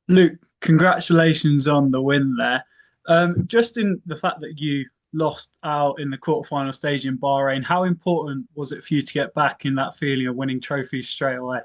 Luke, congratulations on the win there. Just in the fact that you lost out in the quarterfinal stage in Bahrain, how important was it for you to get back in that feeling of winning trophies straight away?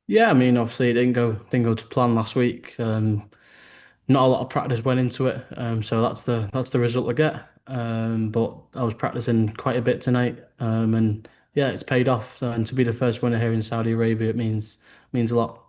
Yeah, I mean, obviously it didn't go to plan last week. Not a lot of practice went into it, so that's the result I get. But I was practicing quite a bit tonight, and yeah, it's paid off. And to be the first winner here in Saudi Arabia, it means a lot.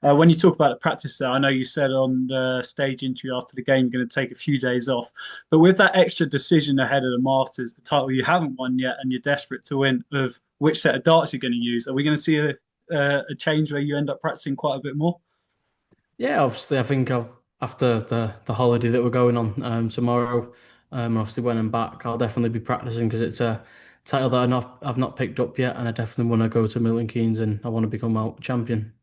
When you talk about the practice there, I know you said on the stage interview after the game you're going to take a few days off, but with that extra decision ahead of the Masters, the title you haven't won yet, and you're desperate to win, of which set of darts you're going to use, are we going to see a change where you end up practicing quite a bit more? Yeah, obviously, I think after the holiday that we're going on tomorrow, obviously when I'm back, I'll definitely be practicing because it's a title that I've not picked up yet, and I definitely want to go to Milton Keynes and I want to become out champion.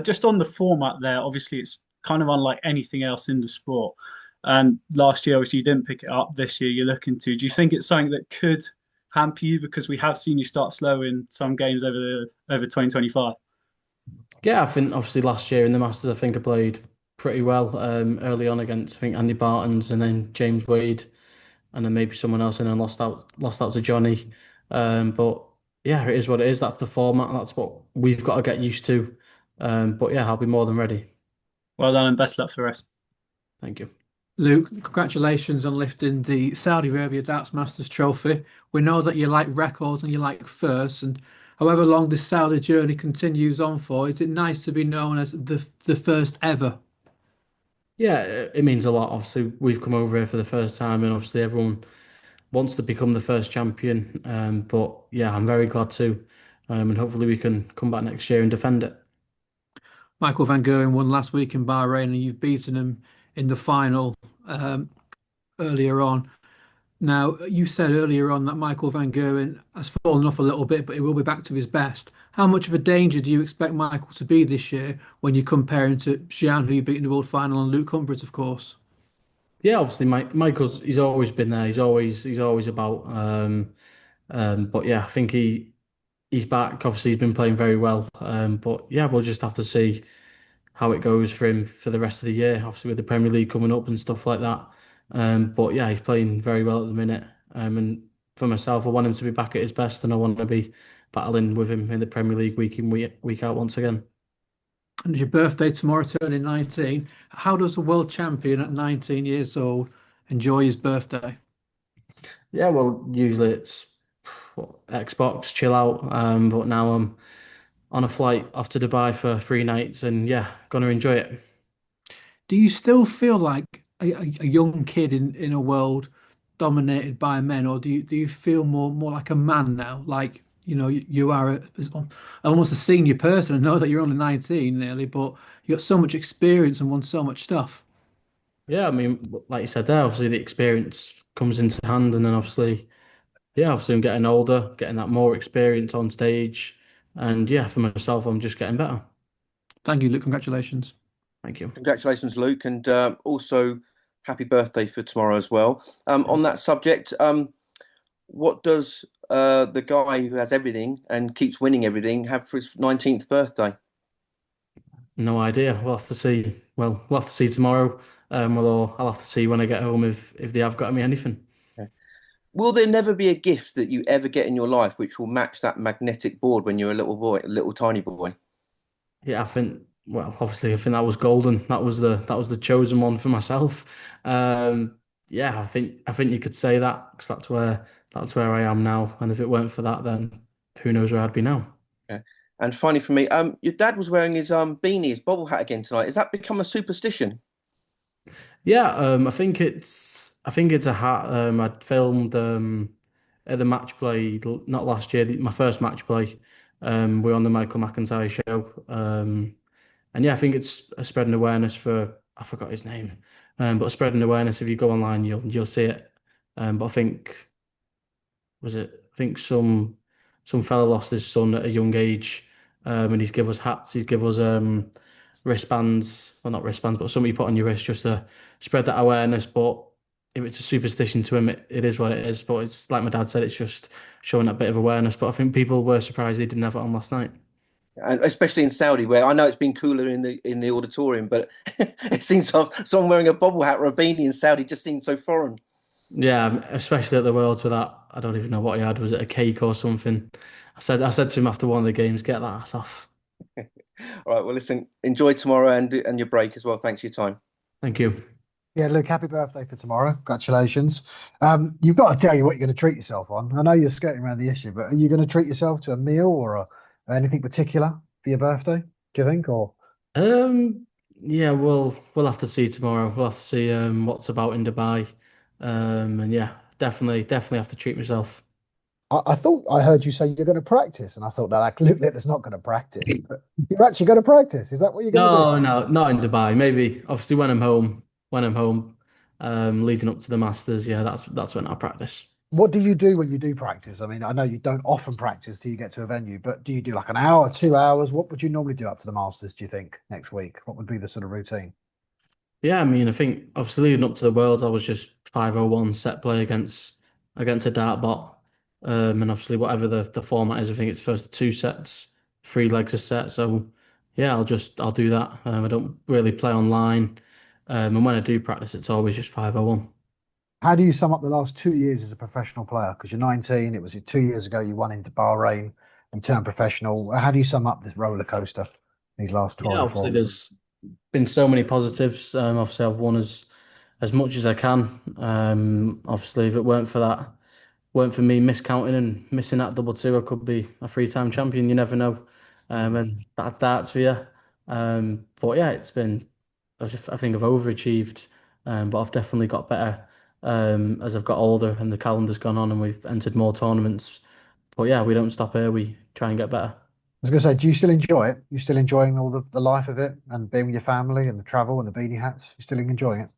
Just on the format there, obviously it's kind of unlike anything else in the sport. And last year, obviously, you didn't pick it up. This year, you're looking to. Do you think it's something that could hamper you because we have seen you start slow in some games over 2025? Yeah, I think obviously last year in the Masters, I think I played pretty well early on against I think Andy Barton's and then James Wade and then maybe someone else and then lost out to Johnny. But yeah, it is what it is. That's the format. That's what we've got to get used to. But yeah, I'll be more than ready. Well done and best luck for the rest. Thank you. Luke, congratulations on lifting the Saudi Arabia Darts Masters trophy. We know that you like records and you like firsts, and however long this Saudi journey continues on for, is it nice to be known as the first ever? Yeah, it means a lot. Obviously, we've come over here for the first time, and obviously everyone wants to become the first champion. But yeah, I'm very glad to, and hopefully we can come back next year and defend it. Michael van Gerwen won last week in Bahrain, and you've beaten him in the final um, earlier on. Now, you said earlier on that Michael van Gerwen has fallen off a little bit, but he will be back to his best. How much of a danger do you expect Michael to be this year when you compare him to Xian, who you beat in the World Final, and Luke Humphries, of course? Yeah, obviously, Michael's he's always been there. He's always about. But yeah, I think he's back. Obviously, he's been playing very well. But yeah, we'll just have to see how it goes for him for the rest of the year. Obviously, with the Premier League coming up and stuff like that. But yeah, he's playing very well at the minute. And for myself, I want him to be back at his best, and I want to be battling with him in the Premier League week in week out once again. And it's your birthday tomorrow, turning 19. How does a world champion at 19 years old enjoy his birthday? Yeah, well, usually it's Xbox, chill out. But now I'm on a flight off to Dubai for 3 nights, and yeah, gonna enjoy it. Do you still feel like a young kid in a world dominated by men, or do you feel more like a man now? Like, you are almost a senior person. I know that you're only 19 nearly, but you got so much experience and won so much stuff. Yeah, I mean, like you said there, obviously the experience comes into hand, and then obviously I'm getting older, getting that more experience on stage, and yeah, for myself, I'm just getting better. Thank you, Luke. Congratulations. Thank you. Congratulations, Luke, and also happy birthday for tomorrow as well. On that subject, what does the guy who has everything and keeps winning everything have for his 19th birthday? No idea. We'll have to see. Well, we'll have to see tomorrow. I'll have to see when I get home if they have got me anything. Okay. Will there never be a gift that you ever get in your life which will match that magnetic board when you're a little boy, a little tiny boy? Yeah, I think. Well, obviously, I think that was golden. That was the chosen one for myself. Yeah, I think you could say that because that's where I am now. And if it weren't for that, then who knows where I'd be now. Okay. And finally, for me, your dad was wearing his beanie, his bobble hat again tonight. Has that become a superstition? Yeah, I think it's a hat. I filmed at the match play not last year, my first match play. We're on the Michael McIntyre show. And yeah, I think it's a spreading awareness for I forgot his name, but spreading awareness. If you go online, you'll see it. But I think was it? I think some fella lost his son at a young age, and he's give us hats. He's give us wristbands, well not wristbands, but something you put on your wrist just to spread that awareness. But if it's a superstition to him, it is what it is. But it's like my dad said, it's just showing that bit of awareness. But I think people were surprised he didn't have it on last night. And especially in Saudi, where I know it's been cooler in the auditorium, but it seems like someone wearing a bobble hat or a beanie in Saudi just seems so foreign. Yeah, especially at the Worlds with that. I don't even know what he had. Was it a cake or something? I said to him after one of the games, get that ass off. All right, well, listen, enjoy tomorrow and your break as well. Thanks for your time. Thank you. Yeah, Luke, happy birthday for tomorrow. Congratulations. You've got to tell you what you're going to treat yourself on. I know you're skirting around the issue, but are you going to treat yourself to a meal or anything particular for your birthday, do you think? Or Yeah, we'll have to see tomorrow. We'll have to see what's about in Dubai. And yeah, definitely have to treat myself. I thought I heard you say you're going to practice, and I thought, no, that Luke Littler's not going to practice. But you're actually going to practice. Is that what you're going to do? No, no, not in Dubai. Maybe obviously when I'm home, leading up to the Masters, yeah, that's when I practice. What do you do when you do practice? I mean, I know you don't often practice till you get to a venue, but do you do like an hour, 2 hours? What would you normally do up to the Masters, do you think, next week? What would be the sort of routine? Yeah, I mean, I think obviously leading up to the Worlds, I was just 501 set play against a dart bot. And obviously whatever the format is, I think it's first two sets, three legs a set. So yeah, I'll do that. I don't really play online. And when I do practice, it's always just 501. How do you sum up the last 2 years as a professional player? Because you're 19, it was 2 years ago you won into Bahrain and turned professional. How do you sum up this roller coaster these last Yeah, 12 obviously or there's been so many positives. Obviously I've won as much as I can. Obviously if it weren't for me miscounting and missing that double two, I could be a three-time champion. You never know. And that's darts for you. But yeah, I think I've overachieved, but I've definitely got better as I've got older and the calendar's gone on and we've entered more tournaments. But yeah, we don't stop here. We try and get better. I was going to say, do you still enjoy it? You still enjoying all the life of it and being with your family and the travel and the beanie hats? You still enjoying it?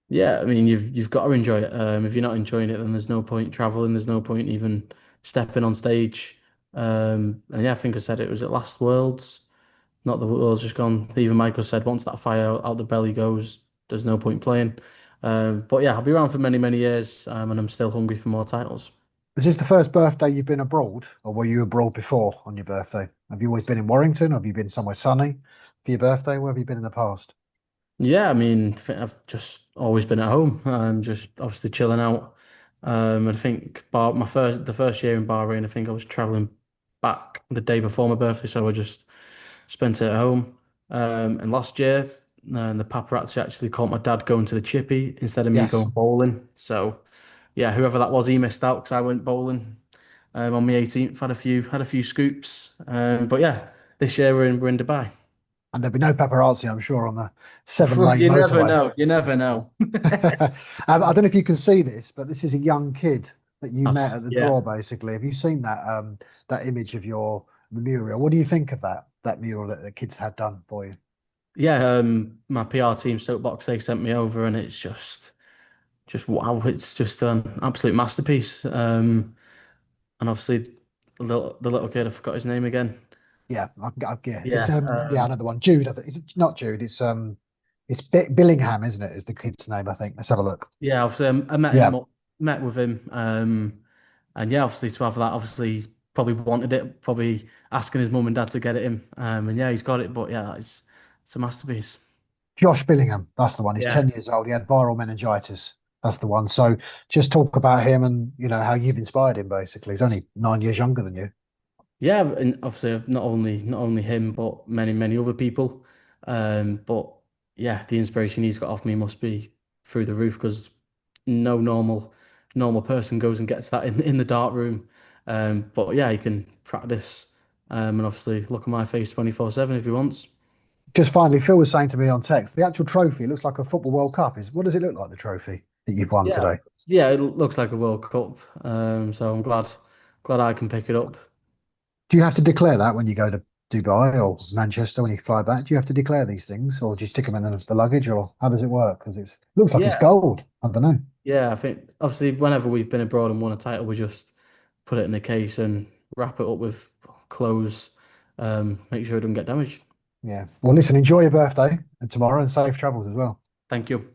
Yeah, I mean you've got to enjoy it. If you're not enjoying it, then there's no point traveling. There's no point even stepping on stage. And yeah, I think I said it was at last Worlds. Not the world's just gone. Even Michael said once that fire out the belly goes, there's no point playing. But yeah, I'll be around for many years, and I'm still hungry for more titles. Is this the first birthday you've been abroad, or were you abroad before on your birthday? Have you always been in Warrington? Have you been somewhere sunny for your birthday? Where have you been in the past? Yeah, I mean, I think I've just always been at home and just obviously chilling out. I think the first year in Bahrain, I think I was traveling back the day before my birthday, so I just spent it at home. And last year, the paparazzi actually caught my dad going to the chippy instead of me Yes. going bowling. So yeah, whoever that was, he missed out because I went bowling on my 18th. Had a few scoops. But yeah, this year we're in Dubai. And there'll be no paparazzi, I'm sure, on the 7 lane You never motorway. know. You never know. I don't know if you can see this, but this is a young kid that you met at the Yeah. draw, basically. Have you seen that image of the mural? What do you think of that mural that the kids had done for you? Yeah, my PR team Soapbox, they sent me over and it's just wow, it's just an absolute masterpiece. And obviously the little kid, I forgot his name again. Yeah, yeah, it's Yeah, yeah, another one. Jude, I think. Is it not Jude? It's Billingham, isn't it? Is the kid's name? I think. Let's have a look. yeah, obviously I Yeah, met with him. And yeah, obviously to have that, obviously he's probably wanted it, probably asking his mum and dad to get it him. And yeah, he's got it, but yeah, it's a masterpiece. Josh Billingham. That's the one. He's Yeah. 10 years old. He had viral meningitis. That's the one. So just talk about him and how you've inspired him. Basically, he's only 9 years younger than you. Yeah, and obviously not only him, but many other people. But yeah, the inspiration he's got off me must be through the roof because no normal person goes and gets that in the dark room. But yeah, he can practice and obviously look at my face 24/7 if he wants. Just finally, Phil was saying to me on text, the actual trophy looks like a football World Cup. What does it look like? The trophy that you've won Yeah, today? yeah, it looks like a World Cup. So I'm glad I can pick it up. Do you have to declare that when you go to Dubai or Manchester when you fly back? Do you have to declare these things, or do you stick them in the luggage, or how does it work? Because it looks like it's Yeah, gold. I don't know. yeah, I think obviously whenever we've been abroad and won a title, we just put it in a case and wrap it up with clothes, make sure it doesn't get damaged. Yeah. Well, listen, enjoy your birthday and tomorrow, and safe travels as well. Thank you.